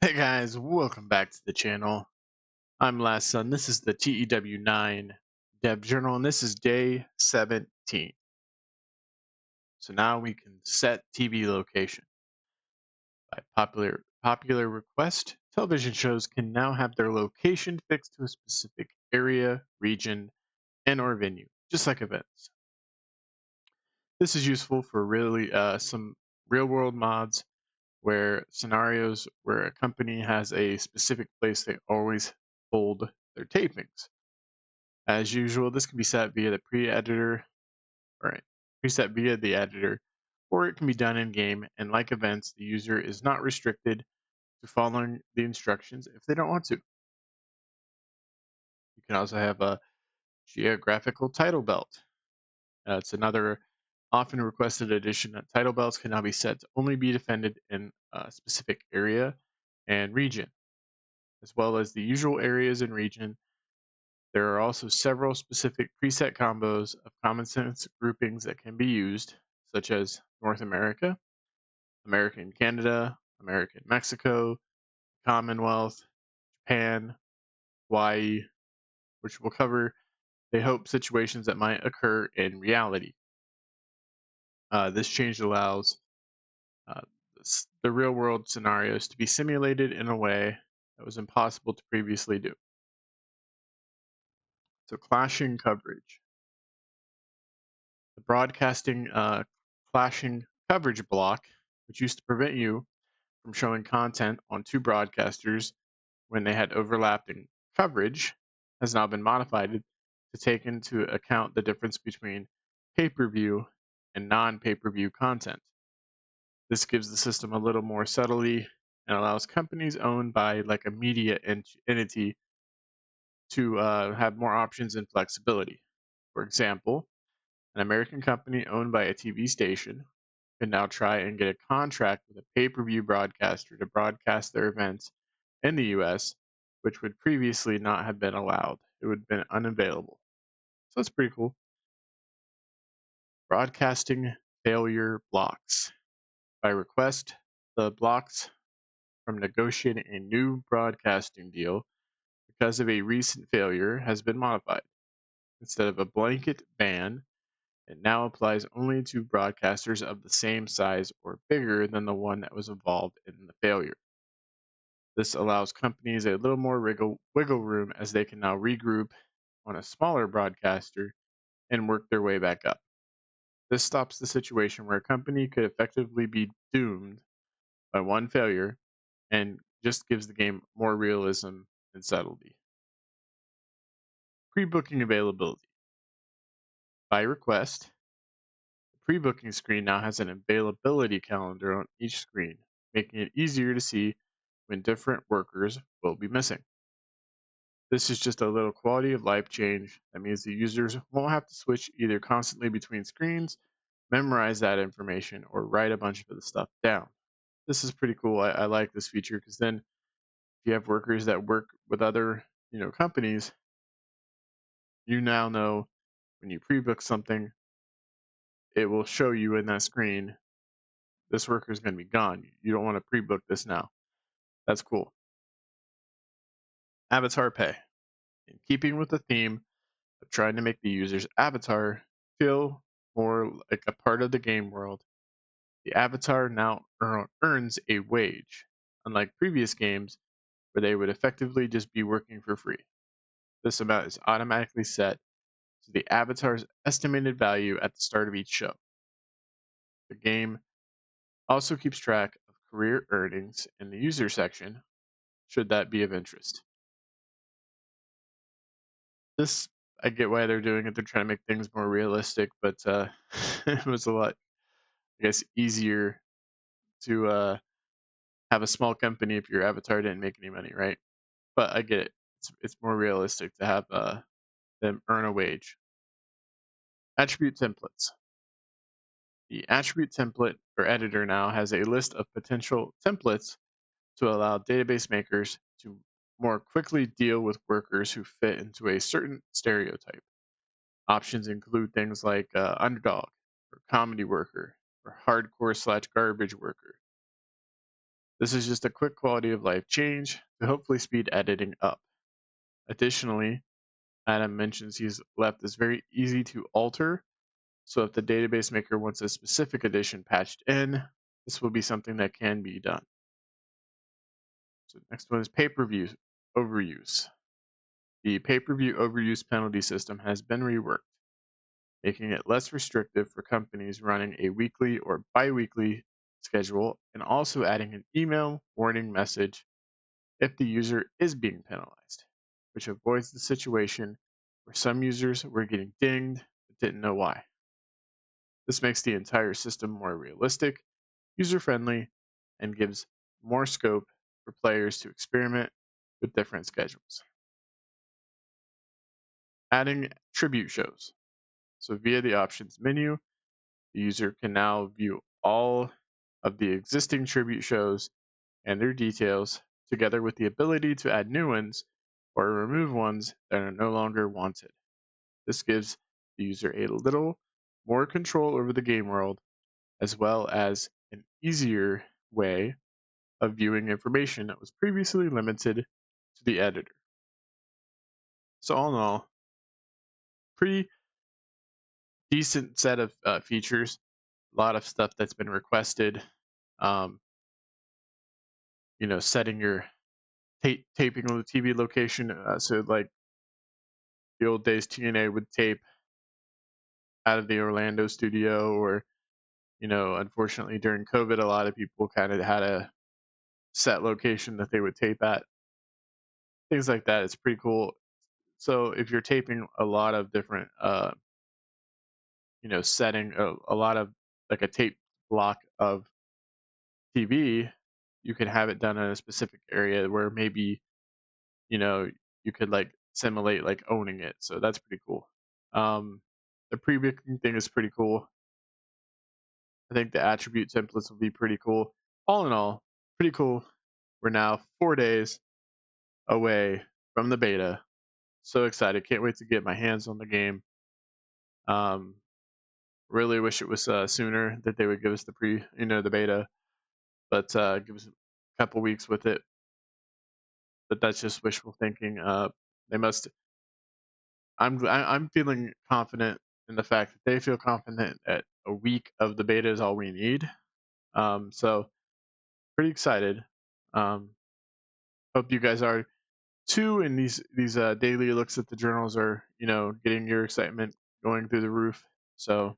Hey guys, welcome back to the channel. I'm Last Son. This is the TEW9 Dev Journal, and this is day 17. So now we can set TV location. By popular request, television shows can now have their location fixed to a specific area, region, and or venue, just like events. This is useful for really some real-world mods where scenarios where a company has a specific place they always hold their tapings. As usual, this can be set via the preset via the editor, or it can be done in game. And like events, the user is not restricted to following the instructions if they don't want to. You can also have a geographical title belt. It's another often requested addition that title belts can now be set to only be defended in a specific area and region, as well as the usual areas and region. There are also several specific preset combos of common sense groupings that can be used, such as North America, American Canada, American Mexico, Commonwealth, Japan, Hawaii, which will cover, they hope, situations that might occur in reality. This change allows uh, the real world scenarios to be simulated in a way that was impossible to previously do. So, clashing coverage. The broadcasting clashing coverage block, which used to prevent you from showing content on two broadcasters when they had overlapping coverage, has now been modified to take into account the difference between pay-per-view and non-pay-per-view content. This gives the system a little more subtlety and allows companies owned by like a media entity to have more options and flexibility. For example, an American company owned by a TV station can now try and get a contract with a pay-per-view broadcaster to broadcast their events in the US, which would previously not have been allowed. It would have been unavailable. So that's pretty cool. Broadcasting failure blocks. By request, the blocks from negotiating a new broadcasting deal because of a recent failure has been modified. Instead of a blanket ban, it now applies only to broadcasters of the same size or bigger than the one that was involved in the failure. This allows companies a little more wiggle room as they can now regroup on a smaller broadcaster and work their way back up. This stops the situation where a company could effectively be doomed by one failure and just gives the game more realism and subtlety. Pre-booking availability. By request, the pre-booking screen now has an availability calendar on each screen, making it easier to see when different workers will be missing. This is just a little quality of life change that means the users won't have to switch either constantly between screens, memorize that information, or write a bunch of the stuff down. This is pretty cool. I like this feature because then if you have workers that work with other companies, you now know when you pre-book something, it will show you in that screen this worker is going to be gone. You don't want to pre-book this now. That's cool. Avatar pay. In keeping with the theme of trying to make the user's avatar feel more like a part of the game world, the avatar now earns a wage, unlike previous games where they would effectively just be working for free. This amount is automatically set to the avatar's estimated value at the start of each show. The game also keeps track of career earnings in the user section, should that be of interest. This, I get why they're doing it. They're trying to make things more realistic, but it was a lot, I guess, easier to have a small company if your avatar didn't make any money, right? But I get it. It's more realistic to have them earn a wage. Attribute templates. The attribute template or editor now has a list of potential templates to allow database makers to more quickly deal with workers who fit into a certain stereotype. Options include things like underdog, or comedy worker, or hardcore/garbage worker. This is just a quick quality of life change to hopefully speed editing up. Additionally, Adam mentions he's left this very easy to alter, so if the database maker wants a specific edition patched in, this will be something that can be done. So next one is pay-per-view overuse. The pay-per-view overuse penalty system has been reworked, making it less restrictive for companies running a weekly or bi-weekly schedule, and also adding an email warning message if the user is being penalized, which avoids the situation where some users were getting dinged but didn't know why. This makes the entire system more realistic, user-friendly, and gives more scope for players to experiment with different schedules. Adding tribute shows. So via the options menu, the user can now view all of the existing tribute shows and their details, together with the ability to add new ones or remove ones that are no longer wanted. This gives the user a little more control over the game world, as well as an easier way of viewing information that was previously limited to the editor. So all in all, pretty decent set of features. A lot of stuff that's been requested. Um, setting your taping on the TV location. So like the old days, TNA would tape out of the Orlando studio, or unfortunately during COVID, a lot of people kind of had a set location that they would tape at. Things like that. It's pretty cool. So if you're taping a lot of different, setting a lot of like a tape block of TV, you can have it done in a specific area where maybe you know you could like simulate like owning it. So that's pretty cool. The pre-booking thing is pretty cool. I think the attribute templates will be pretty cool. All in all, pretty cool. We're now 4 days away from the beta. So excited! Can't wait to get my hands on the game. Um, really wish it was sooner that they would give us the beta, but give us a couple weeks with it. But that's just wishful thinking. They must. I'm feeling confident in the fact that they feel confident that a week of the beta is all we need. So pretty excited. Um, hope you guys are too. And these daily looks at the journals are getting your excitement going through the roof. So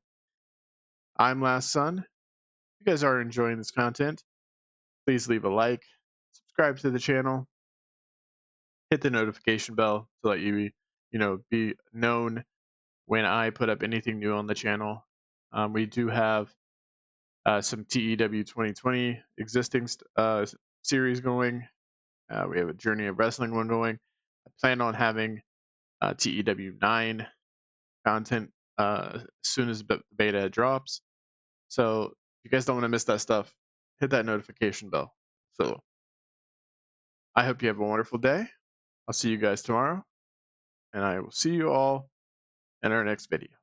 I'm Last Son. If you guys are enjoying this content, please leave a like, subscribe to the channel, hit the notification bell to let you be known when I put up anything new on the channel. We do have some TEW 2020 existing series going. We have a Journey of Wrestling one going. I plan on having TEW 9 content as soon as the beta drops. So if you guys don't want to miss that stuff, hit that notification bell. So I hope you have a wonderful day. I'll see you guys tomorrow, and I will see you all in our next video.